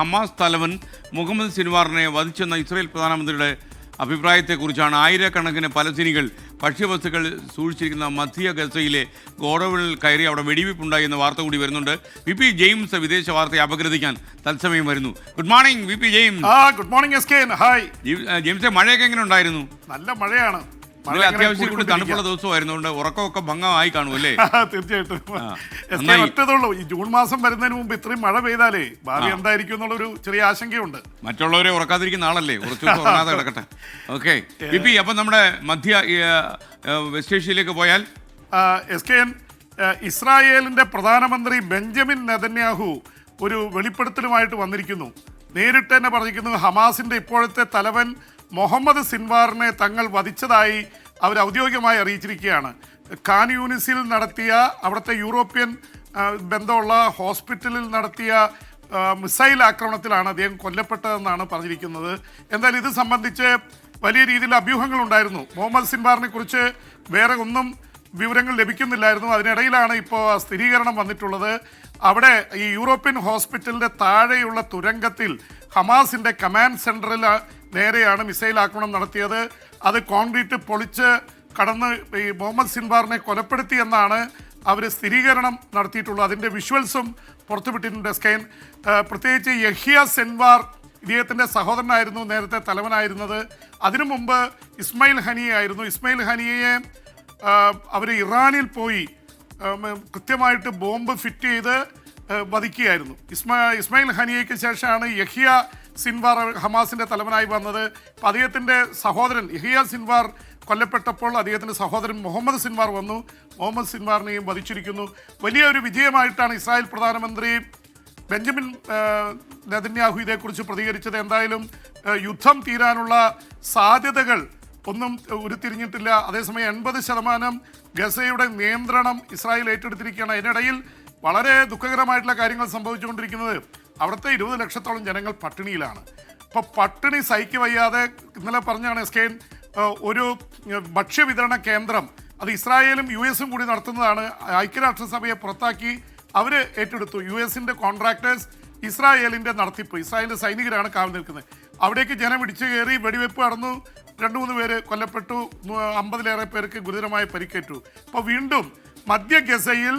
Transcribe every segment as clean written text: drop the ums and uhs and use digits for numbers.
Hamas തലവൻ Muhammad സിൻവാറിനെ വധിച്ചെന്ന Israel പ്രധാനമന്ത്രിയുടെ അഭിപ്രായത്തെക്കുറിച്ചാണ് ആയിരക്കണക്കിന് പലസ്തീനികൾ ഭക്ഷ്യവസ്തുക്കൾ സൂക്ഷിച്ചിരിക്കുന്ന മധ്യ ഗസയിലെ ഗോഡൌണിൽ കയറി അവിടെ വെടിവെപ്പുണ്ടായി എന്ന വാർത്ത കൂടി വരുന്നുണ്ട്. വി പി ജെയിംസ് വിദേശ വാർത്തയെ അപഗ്രഥിക്കാൻ തത്സമയം വരുന്നു. Good morning V P James. Good morning S K. Hi ജെയിംസെ, മഴയൊക്കെ എങ്ങനെ ഉണ്ടായിരുന്നു? നല്ല മഴയാണ്. അത്യാവശ്യം കൂടി തണുപ്പുള്ള ദിവസമായിരുന്നുകൊണ്ട് ഉറക്കമൊക്കെ ഭംഗമായി കാണുമല്ലേ? തീർച്ചയായിട്ടും. ഒറ്റതുള്ളൂ, ഈ ജൂൺ മാസം വരുന്നതിന് മുമ്പ് ഇത്രയും മഴ പെയ്താലേ ഭാവി എന്തായിരിക്കും എന്നുള്ളൊരു ചെറിയ ആശങ്കയുണ്ട്. മറ്റുള്ളവരെ ഉറക്കാതിരിക്കുന്ന ആളല്ലേ, കുറച്ച് ഉറങ്ങാതെ കിടക്കട്ടെ. ഓക്കെ വിപി, അപ്പം നമ്മുടെ മധ്യ വെസ്റ്റ് ഏഷ്യയിലേക്ക് പോയാൽ എസ് കെ എൻ, ഇസ്രായേലിന്റെ പ്രധാനമന്ത്രി ബെഞ്ചമിൻ നെതന്യാഹു ഒരു വെളിപ്പെടുത്തലുമായിട്ട് വന്നിരിക്കുന്നു. നേരിട്ട് തന്നെ പറഞ്ഞിരിക്കുന്നു, ഹമാസിന്റെ ഇപ്പോഴത്തെ തലവൻ മുഹമ്മദ് സിൻവാറിനെ തങ്ങൾ വധിച്ചതായി അവർ ഔദ്യോഗികമായി അറിയിച്ചിരിക്കുകയാണ്. ഖാൻ യൂനിസിൽ നടത്തിയ അവിടുത്തെ യൂറോപ്യൻ ബന്ധമുള്ള ഹോസ്പിറ്റലിൽ നടത്തിയ മിസൈൽ ആക്രമണത്തിലാണ് അദ്ദേഹം കൊല്ലപ്പെട്ടതെന്നാണ് പറഞ്ഞിരിക്കുന്നത്. എന്തായാലും ഇത് സംബന്ധിച്ച് വലിയ രീതിയിൽ അഭ്യൂഹങ്ങളുണ്ടായിരുന്നു. മുഹമ്മദ് സിൻവാറിനെ കുറിച്ച് വേറെ ഒന്നും വിവരങ്ങൾ ലഭിക്കുന്നില്ലായിരുന്നു. അതിനിടയിലാണ് ഇപ്പോൾ സ്ഥിരീകരണം വന്നിട്ടുള്ളത്. അവിടെ ഈ യൂറോപ്യൻ ഹോസ്പിറ്റലിൻ്റെ താഴെയുള്ള തുരങ്കത്തിൽ ഹമാസിൻ്റെ കമാൻഡ് സെൻറ്ററിൽ നേരെയാണ് മിസൈൽ ആക്രമണം നടത്തിയത്. അത് കോൺക്രീറ്റ് പൊളിച്ച് കടന്ന് ഈ മുഹമ്മദ് സിൻവാറിനെ കൊലപ്പെടുത്തിയെന്നാണ് അവർ സ്ഥിരീകരണം നടത്തിയിട്ടുള്ളത്. അതിൻ്റെ വിഷ്വൽസും പുറത്തുവിട്ടിട്ടുണ്ട് സ്കൈൻ. പ്രത്യേകിച്ച് യഹ്യ സിൻവാർ ഇദ്ദേഹത്തിൻ്റെ സഹോദരനായിരുന്നു നേരത്തെ തലവനായിരുന്നത്. അതിനു മുമ്പ് ഇസ്മായിൽ ഹനിയെ ആയിരുന്നു. ഇസ്മായിൽ ഹനിയെ അവർ ഇറാനിൽ പോയി കൃത്യമായിട്ട് ബോംബ് ഫിറ്റ് ചെയ്ത് വധിക്കുകയായിരുന്നു. ഇസ്മായിൽ ഹനിയയ്ക്ക് ശേഷമാണ് യഹ്യ സിൻവാർ ഹമാസിൻ്റെ തലവനായി വന്നത്. അപ്പം അദ്ദേഹത്തിൻ്റെ സഹോദരൻ യഹ്യ സിൻവാർ കൊല്ലപ്പെട്ടപ്പോൾ അദ്ദേഹത്തിൻ്റെ സഹോദരൻ മുഹമ്മദ് സിൻവാർ വന്നു. മുഹമ്മദ് സിൻവാറിനെയും വധിച്ചിരിക്കുന്നു. വലിയൊരു വിജയമായിട്ടാണ് ഇസ്രായേൽ പ്രധാനമന്ത്രി ബെഞ്ചമിൻ നെതന്യാഹു ഇതേക്കുറിച്ച് പ്രതികരിച്ചത്. എന്തായാലും യുദ്ധം തീരാനുള്ള സാധ്യതകൾ ഒന്നും ഉരുത്തിരിഞ്ഞിട്ടില്ല. അതേസമയം 80% ഗസയുടെ നിയന്ത്രണം ഇസ്രായേൽ ഏറ്റെടുത്തിരിക്കുകയാണ്. അതിനിടയിൽ വളരെ ദുഃഖകരമായിട്ടുള്ള കാര്യങ്ങൾ സംഭവിച്ചുകൊണ്ടിരിക്കുന്നത് അവിടുത്തെ 20 ലക്ഷത്തോളം ജനങ്ങൾ പട്ടിണിയിലാണ്. അപ്പോൾ പട്ടിണി സഹിക്കവയ്യാതെ ഇന്നലെ പറഞ്ഞാണ് എസ് കെ, ഒരു ഭക്ഷ്യവിതരണ കേന്ദ്രം അത് ഇസ്രായേലും US കൂടി നടത്തുന്നതാണ്. ഐക്യരാഷ്ട്രസഭയെ പുറത്താക്കി അവർ ഏറ്റെടുത്തു. US കോൺട്രാക്ടേഴ്സ് ഇസ്രായേലിൻ്റെ നടത്തിപ്പ്. ഇസ്രായേലിൻ്റെ സൈനികരാണ് കാവൽ നിൽക്കുന്നത്. അവിടേക്ക് ജനം ഇടിച്ചു കയറി വെടിവെപ്പ് നടന്നു. 2-3 പേര് കൊല്ലപ്പെട്ടു. 50-ലേറെ പേർക്ക് ഗുരുതരമായി പരിക്കേറ്റു. അപ്പോൾ വീണ്ടും മധ്യ ഗസയിൽ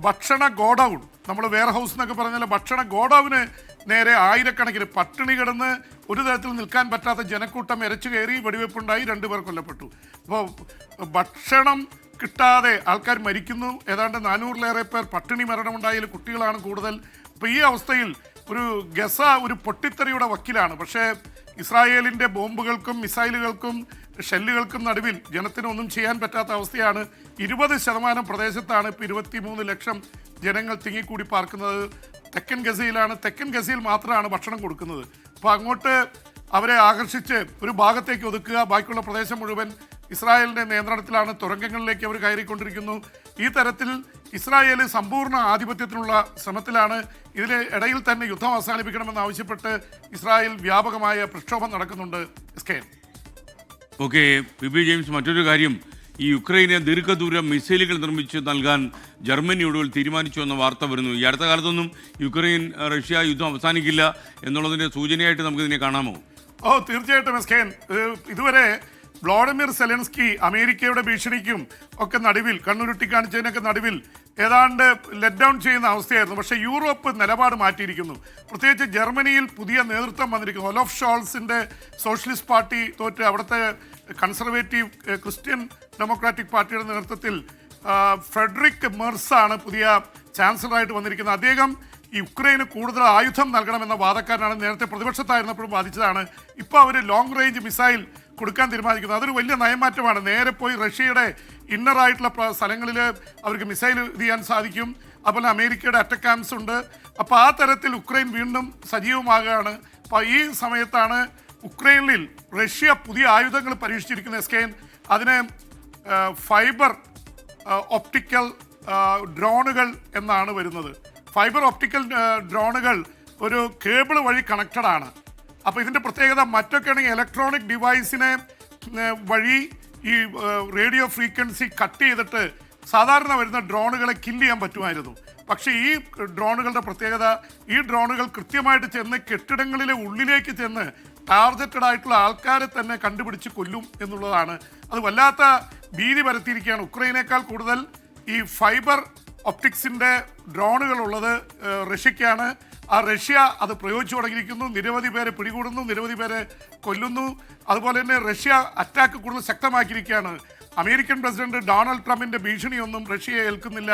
ഭക്ഷണ ഗോഡൌൺ, നമ്മൾ വെയർ ഹൗസ് എന്നൊക്കെ പറഞ്ഞാൽ ഭക്ഷണ ഗോഡൌന് നേരെ ആയിരക്കണക്കിന് പട്ടിണി കിടന്ന് ഒരു തരത്തിൽ നിൽക്കാൻ പറ്റാത്ത ജനക്കൂട്ടം ഇരച്ചു കയറി വെടിവെപ്പുണ്ടായി. 2 പേർ കൊല്ലപ്പെട്ടു. അപ്പോൾ ഭക്ഷണം കിട്ടാതെ ആൾക്കാർ മരിക്കുന്നു. ഏതാണ്ട് 400-ലേറെ പേർ പട്ടിണി മരണമുണ്ടായാൽ കുട്ടികളാണ് കൂടുതൽ. അപ്പോൾ ഈ അവസ്ഥയിൽ ഒരു ഗസ ഒരു പൊട്ടിത്തെറിയുടെ വക്കിലാണ്. പക്ഷേ ഇസ്രായേലിൻ്റെ ബോംബുകൾക്കും മിസൈലുകൾക്കും ഷെല്ലുകൾക്കും നടുവിൽ ജനത്തിനൊന്നും ചെയ്യാൻ പറ്റാത്ത അവസ്ഥയാണ്. 20% പ്രദേശത്താണ് ഇപ്പോൾ 23 ലക്ഷം ജനങ്ങൾ തിങ്ങിക്കൂടി പാർക്കുന്നത്. തെക്കൻ ഗസയിലാണ്. തെക്കൻ ഗസയിൽ മാത്രമാണ് ഭക്ഷണം കൊടുക്കുന്നത്. അപ്പോൾ അങ്ങോട്ട് അവരെ ആകർഷിച്ച് ഒരു ഭാഗത്തേക്ക് ഒതുക്കുക. ബാക്കിയുള്ള പ്രദേശം മുഴുവൻ ഇസ്രായേലിൻ്റെ നിയന്ത്രണത്തിലാണ്. തുരങ്കങ്ങളിലേക്ക് അവർ കയറിക്കൊണ്ടിരിക്കുന്നു. ഈ തരത്തിൽ ഇസ്രായേൽ സമ്പൂർണ്ണ ആധിപത്യത്തിനുള്ള ശ്രമത്തിലാണ്. ഇതിന് ഇടയിൽ തന്നെ യുദ്ധം അവസാനിപ്പിക്കണമെന്ന് ആവശ്യപ്പെട്ട് ഇസ്രായേൽ വ്യാപകമായ പ്രക്ഷോഭം നടക്കുന്നുണ്ട്. ഓക്കെ പി ബി ജെയിംസ്, മറ്റൊരു കാര്യം, ഈ യുക്രൈന് ദീർഘദൂര മിസൈലുകൾ നിർമ്മിച്ച് നൽകാൻ ജർമ്മനി ഒടുവിൽ തീരുമാനിച്ചു എന്ന വാർത്ത വരുന്നു. ഈ അടുത്ത കാലത്തൊന്നും യുക്രൈൻ റഷ്യ യുദ്ധം അവസാനിക്കില്ല എന്നുള്ളതിൻ്റെ സൂചനയായിട്ട് നമുക്കിതിനെ കാണാമോ? തീർച്ചയായിട്ടും എസ് കെ. ഇതുവരെ വ്ളാഡിമിർ സെലൻസ്കി അമേരിക്കയുടെ ഭീഷണിക്കും ഒക്കെ നടുവിൽ, കണ്ണുരുട്ടി കാണിച്ചതിനൊക്കെ നടുവിൽ ഏതാണ്ട് ലെറ്റ് ഡൗൺ ചെയ്യുന്ന അവസ്ഥയായിരുന്നു. പക്ഷേ യൂറോപ്പ് നിലപാട് മാറ്റിയിരിക്കുന്നു. പ്രത്യേകിച്ച് ജർമ്മനിയിൽ പുതിയ നേതൃത്വം വന്നിരിക്കുന്നു. ഒലോഫ് ഷോൾസിൻ്റെ സോഷ്യലിസ്റ്റ് പാർട്ടി തോറ്റ് അവിടുത്തെ കൺസർവേറ്റീവ് ക്രിസ്ത്യൻ ഡെമോക്രാറ്റിക് പാർട്ടിയുടെ നേതൃത്വത്തിൽ ഫ്രെഡറിക് മെർസാണ് പുതിയ ചാൻസലറായിട്ട് വന്നിരിക്കുന്നത്. അദ്ദേഹം ഈ യുക്രൈന് കൂടുതൽ ആയുധം നൽകണമെന്ന വാദക്കാരനാണ്. നേരത്തെ പ്രതിപക്ഷത്തായിരുന്നപ്പോഴും വാദിച്ചതാണ്. ഇപ്പോൾ അവർ ലോങ് റേഞ്ച് മിസൈൽ കൊടുക്കാൻ തീരുമാനിക്കുന്നത്. അതൊരു വലിയ നയമാറ്റമാണ്. നേരെ പോയി റഷ്യയുടെ ഇന്നറായിട്ടുള്ള സ്ഥലങ്ങളിൽ അവർക്ക് മിസൈൽ ചെയ്യാൻ സാധിക്കും. അതുപോലെ അമേരിക്കയുടെ അറ്റാക്ക് ക്യാമ്പ്സ് ഉണ്ട്. അപ്പോൾ ആ തരത്തിൽ ഉക്രൈൻ വീണ്ടും സജീവമാകുകയാണ്. അപ്പോൾ ഈ സമയത്താണ് ഉക്രൈനിൽ റഷ്യ പുതിയ ആയുധങ്ങൾ പരീക്ഷിച്ചിരിക്കുന്ന എസ് കെ. അതിന് ഫൈബർ ഒപ്റ്റിക്കൽ ഡ്രോണുകൾ എന്നാണ് വരുന്നത്. ഫൈബർ ഒപ്റ്റിക്കൽ ഡ്രോണുകൾ ഒരു കേബിൾ വഴി കണക്റ്റഡ് ആണ്. അപ്പോൾ ഇതിൻ്റെ പ്രത്യേകത മറ്റൊക്കെ ആണെങ്കിൽ ഇലക്ട്രോണിക് ഡിവൈസിനെ വഴി ഈ റേഡിയോ ഫ്രീക്വൻസി കട്ട് ചെയ്തിട്ട് സാധാരണ വരുന്ന ഡ്രോണുകളെ കില്ല് ചെയ്യാൻ പറ്റുമായിരുന്നു. പക്ഷേ ഈ ഡ്രോണുകളുടെ പ്രത്യേകത, ഈ ഡ്രോണുകൾ കൃത്യമായിട്ട് ചെന്ന് കെട്ടിടങ്ങളിലെ ഉള്ളിലേക്ക് ചെന്ന് ടാർഗറ്റഡ് ആയിട്ടുള്ള ആൾക്കാരെ തന്നെ കണ്ടുപിടിച്ച് കൊല്ലും എന്നുള്ളതാണ്. അത് വല്ലാത്ത ഭീതി പരത്തിയിരിക്കുകയാണ്. ഉക്രൈനേക്കാൾ കൂടുതൽ ഈ ഫൈബർ ഒപ്റ്റിക്സിൻ്റെ ഡ്രോണുകളുള്ളത് റഷ്യക്കാണ്. ആ റഷ്യ അത് പ്രയോഗിച്ചു തുടങ്ങിയിരിക്കുന്നു. നിരവധി പേരെ പിടികൂടുന്നു, നിരവധി പേരെ കൊല്ലുന്നു. അതുപോലെ തന്നെ റഷ്യ അറ്റാക്ക് കൂടുതൽ ശക്തമാക്കിയിരിക്കുകയാണ്. അമേരിക്കൻ പ്രസിഡന്റ് ഡൊണാൾഡ് ട്രംപിന്റെ ഭീഷണിയൊന്നും റഷ്യയെ ഏൽക്കുന്നില്ല.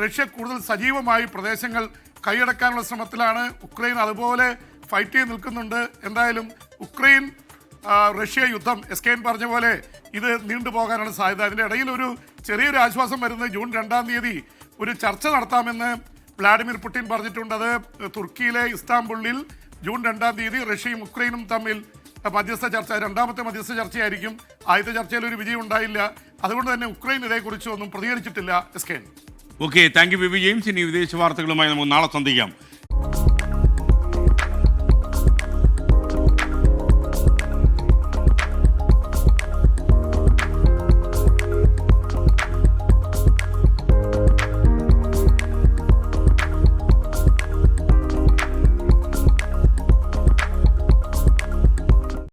റഷ്യ കൂടുതൽ സജീവമായി പ്രദേശങ്ങൾ കൈയടക്കാനുള്ള ശ്രമത്തിലാണ്. ഉക്രൈൻ അതുപോലെ ഫൈറ്റ് ചെയ്ത് നിൽക്കുന്നുണ്ട്. എന്തായാലും ഉക്രൈൻ റഷ്യ യുദ്ധം എസ്കേൻ പറഞ്ഞ പോലെ ഇത് നീണ്ടുപോകാനാണ് സാധ്യത. അതിൻ്റെ ഇടയിൽ ഒരു ചെറിയൊരു ആശ്വാസം വരുന്നത് ജൂൺ 2-ാം തീയതി ഒരു ചർച്ച നടത്താമെന്ന് വ്ളാഡിമിർ പുടിൻ പറഞ്ഞിട്ടുണ്ട്. അത് തുർക്കിയിലെ ഇസ്താംബുളിൽ ജൂൺ 2-ാം തീയതി റഷ്യയും ഉക്രൈനും തമ്മിൽ മധ്യസ്ഥ ചർച്ച, രണ്ടാമത്തെ മധ്യസ്ഥ ചർച്ചയായിരിക്കും. ആദ്യത്തെ ചർച്ചയിൽ ഒരു വിജയം ഉണ്ടായില്ല. അതുകൊണ്ട് തന്നെ ഉക്രൈൻ ഇതേക്കുറിച്ച് ഒന്നും പ്രതികരിച്ചിട്ടില്ല. എസ്കേൻ. Okay, thank you B James. ഇനി വിദേശ വാർത്തകളുമായി നമുക്ക് നാളെ സന്ധിക്കാം.